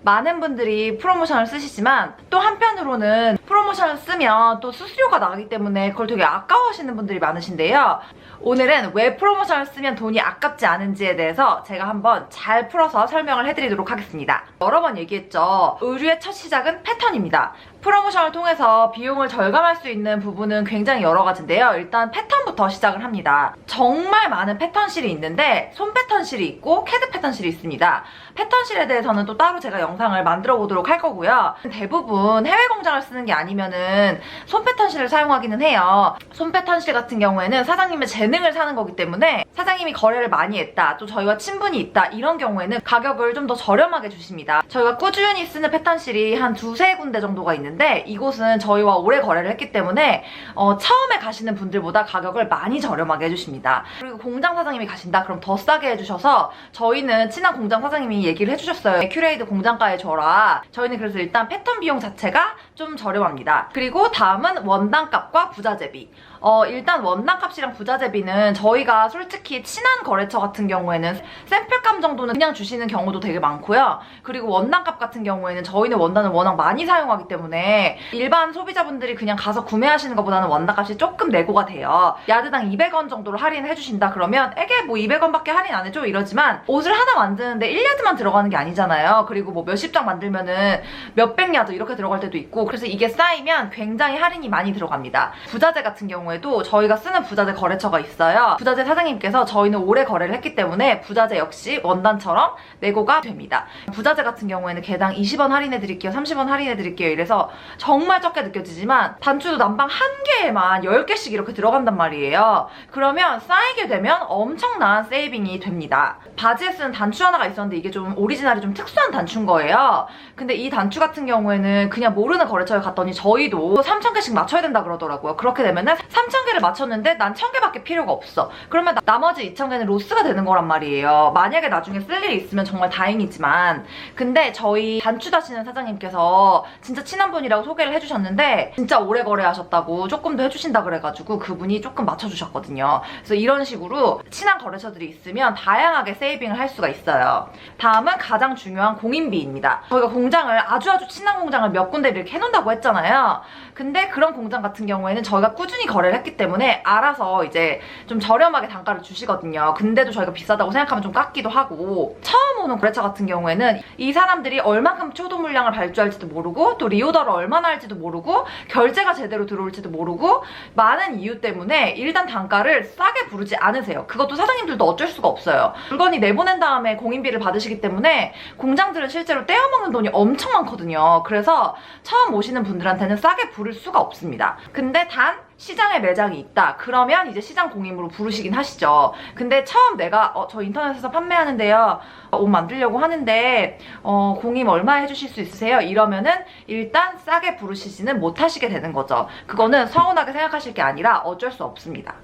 많은 분들이 프로모션을 쓰시지만 또 한편으로는 프로모션을 쓰면 또 수수료가 나가기 때문에 그걸 되게 아까워하시는 분들이 많으신데요. 오늘은 왜 프로모션을 쓰면 돈이 아깝지 않은지에 대해서 제가 한번 잘 풀어서 설명을 해드리도록 하겠습니다. 여러 번 얘기했죠. 의류의 첫 시작은 패턴입니다. 프로모션을 통해서 비용을 절감할 수 있는 부분은 굉장히 여러 가지인데요. 일단 패턴부터 시작을 합니다. 정말 많은 패턴실이 있는데 손 패턴실이 있고 캐드 패턴실이 있습니다. 패턴실에 대해서는 또 따로 제가 영상을 만들어 보도록 할 거고요. 대부분 해외 공장을 쓰는 게 아니면은 손 패턴실을 사용하기는 해요. 손 패턴실 같은 경우에는 사장님의 재능을 사는 거기 때문에 사장님이 거래를 많이 했다, 또 저희와 친분이 있다, 이런 경우에는 가격을 좀 더 저렴하게 주십니다. 저희가 꾸준히 쓰는 패턴실이 한 두세 군데 정도가 있는데 이곳은 저희와 오래 거래를 했기 때문에 처음에 가시는 분들보다 가격을 많이 저렴하게 해주십니다. 그리고 공장 사장님이 가신다? 그럼 더 싸게 해주셔서 저희는 친한 공장 사장님이 얘기를 해주셨어요. 큐레이드 공장가에 줘라. 저희는 그래서 일단 패턴 비용 자체가 좀 저렴합니다. 그리고 다음은 원단값과 부자재비. 일단 원단값이랑 부자재비는 저희가 솔직히 친한 거래처 같은 경우에는 샘플감 정도는 그냥 주시는 경우도 되게 많고요. 그리고 원단값 같은 경우에는 저희는 원단을 워낙 많이 사용하기 때문에 일반 소비자분들이 그냥 가서 구매하시는 것보다는 원단값이 조금 내고가 돼요. 야드당 200원 정도로 할인을 해주신다 그러면 에게 뭐 200원밖에 할인 안 해줘 이러지만 옷을 하나 만드는데 1야드만 들어가는 게 아니잖아요. 그리고 뭐 몇십 장 만들면은 몇백 야드 이렇게 들어갈 때도 있고, 그래서 이게 쌓이면 굉장히 할인이 많이 들어갑니다. 부자재 같은 경우에도 저희가 쓰는 부자재 거래처가 있어요. 부자재 사장님께서 저희는 오래 거래를 했기 때문에 부자재 역시 원단처럼 내고가 됩니다. 부자재 같은 경우에는 개당 20원 할인해드릴게요, 30원 할인해드릴게요 이래서 정말 적게 느껴지지만 단추도 난방 한 개에만 10개씩 이렇게 들어간단 말이에요. 그러면 쌓이게 되면 엄청난 세이빙이 됩니다. 바지에 쓰는 단추 하나가 있었는데 이게 좀 오리지널이 좀 특수한 단추인 거예요. 근데 이 단추 같은 경우에는 그냥 모르는 거래처에 갔더니 저희도 3,000개씩 맞춰야 된다 그러더라고요. 그렇게 되면은 3,000개를 맞췄는데 난 1,000개밖에 필요가 없어. 그러면 나머지 2,000개는 로스가 되는 거란 말이에요. 만약에 나중에 쓸 일이 있으면 정말 다행이지만, 근데 저희 단추 다시는 사장님께서 진짜 친한 분이라고 소개를 해주셨는데 진짜 오래 거래하셨다고 조금 더 해주신다 그래가지고 그분이 조금 맞춰주셨거든요. 그래서 이런 식으로 친한 거래처들이 있으면 다양하게 세이빙을 할 수가 있어요. 다음은 가장 중요한 공인비입니다. 저희가 공장을 아주 친한 공장을 몇 군데 이렇게 해놓는다고 했잖아요. 근데 그런 공장 같은 경우에는 저희가 꾸준히 거래를 했기 때문에 알아서 이제 좀 저렴하게 단가를 주시거든요. 근데도 저희가 비싸다고 생각하면 좀 깎기도 하고, 처음 오는 거래처 같은 경우에는 이 사람들이 얼만큼 초도 물량을 발주할지도 모르고 또 리오더를 얼마나 할지도 모르고 결제가 제대로 들어올지도 모르고 많은 이유 때문에 일단 단가를 싸게 부르지 않으세요. 그것도 사장님들도 어쩔 수가 없어요. 물건이 내보낸 다음에 공인비를 받으시기 때문에 공장들은 실제로 떼어먹는 돈이 엄청 많거든요. 그래서 처음 오시는 분들한테는 싸게 부를 수가 없습니다. 근데 단 시장에 매장이 있다 그러면 이제 시장 공임으로 부르시긴 하시죠. 근데 처음 내가 저 인터넷에서 판매하는데요, 옷 만들려고 하는데 공임 얼마 해주실 수 있으세요? 이러면은 일단 싸게 부르시지는 못하시게 되는 거죠. 그거는 서운하게 생각하실 게 아니라 어쩔 수 없습니다.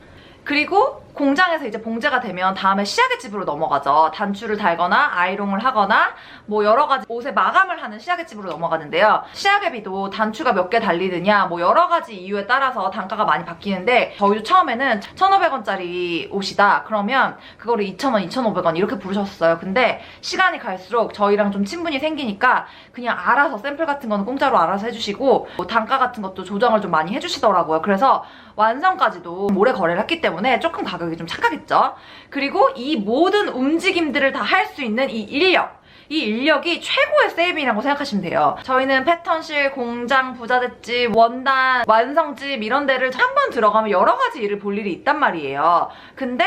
그리고 공장에서 이제 봉제가 되면 다음에 시약의 집으로 넘어가죠. 단추를 달거나 아이롱을 하거나 뭐 여러 가지 옷에 마감을 하는 시약의 집으로 넘어가는데요. 시약의 비도 단추가 몇 개 달리느냐 뭐 여러 가지 이유에 따라서 단가가 많이 바뀌는데, 저희도 처음에는 1,500원짜리 옷이다 그러면 그거를 2,000원, 2,500원 이렇게 부르셨어요. 근데 시간이 갈수록 저희랑 좀 친분이 생기니까 그냥 알아서 샘플 같은 거는 공짜로 알아서 해주시고 뭐 단가 같은 것도 조정을 좀 많이 해주시더라고요. 그래서 완성까지도 오래 거래를 했기 때문에 조금 가격이 좀 착하겠죠. 그리고 이 모든 움직임들을 다 할 수 있는 이 인력이 최고의 세이빙이라고 생각하시면 돼요. 저희는 패턴실, 공장, 부자재집, 원단, 완성집 이런 데를 한 번 들어가면 여러 가지 일을 볼 일이 있단 말이에요. 근데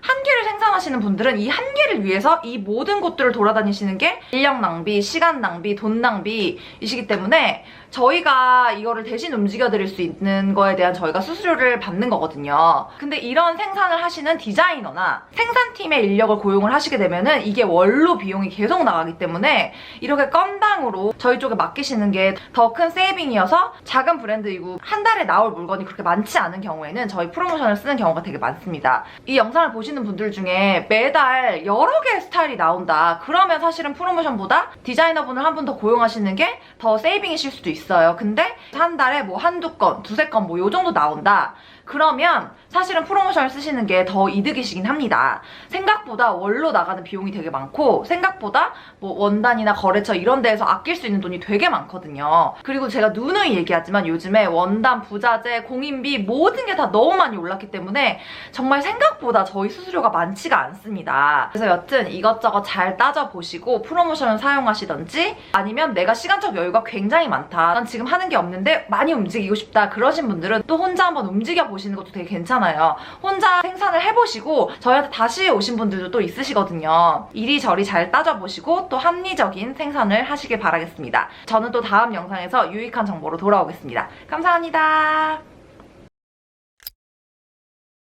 한 개를 생산하시는 분들은 이 한 개를 위해서 이 모든 곳들을 돌아다니시는 게 인력 낭비, 시간 낭비, 돈 낭비이시기 때문에 저희가 이거를 대신 움직여드릴 수 있는 거에 대한 저희가 수수료를 받는 거거든요. 근데 이런 생산을 하시는 디자이너나 생산팀의 인력을 고용을 하시게 되면은 이게 원로 비용이 계속 나가기 때문에 이렇게 건당으로 저희 쪽에 맡기시는 게 더 큰 세이빙이어서, 작은 브랜드이고 한 달에 나올 물건이 그렇게 많지 않은 경우에는 저희 프로모션을 쓰는 경우가 되게 많습니다. 이 영상을 보시는 분들 중에 매달 여러 개의 스타일이 나온다 그러면 사실은 프로모션보다 디자이너분을 한 분 더 고용하시는 게 더 세이빙이실 수도 있어요. 근데 한 달에 뭐 한두 건, 두세 건 뭐 요 정도 나온다 그러면 사실은 프로모션을 쓰시는 게 더 이득이시긴 합니다. 생각보다 월로 나가는 비용이 되게 많고 생각보다 뭐 원단이나 거래처 이런 데에서 아낄 수 있는 돈이 되게 많거든요. 그리고 제가 누누이 얘기하지만 요즘에 원단, 부자재, 공인비 모든 게 다 너무 많이 올랐기 때문에 정말 생각보다 저희 수수료가 많지가 않습니다. 그래서 여튼 이것저것 잘 따져보시고 프로모션을 사용하시던지 아니면 내가 시간적 여유가 굉장히 많다. 난 지금 하는 게 없는데 많이 움직이고 싶다. 그러신 분들은 또 혼자 한번 움직여 보시는 것도 되게 괜찮아요. 혼자 생산을 해보시고 저희한테 다시 오신 분들도 또 있으시거든요. 이리저리 잘 따져보시고 또 합리적인 생산을 하시길 바라겠습니다. 저는 또 다음 영상에서 유익한 정보로 돌아오겠습니다. 감사합니다.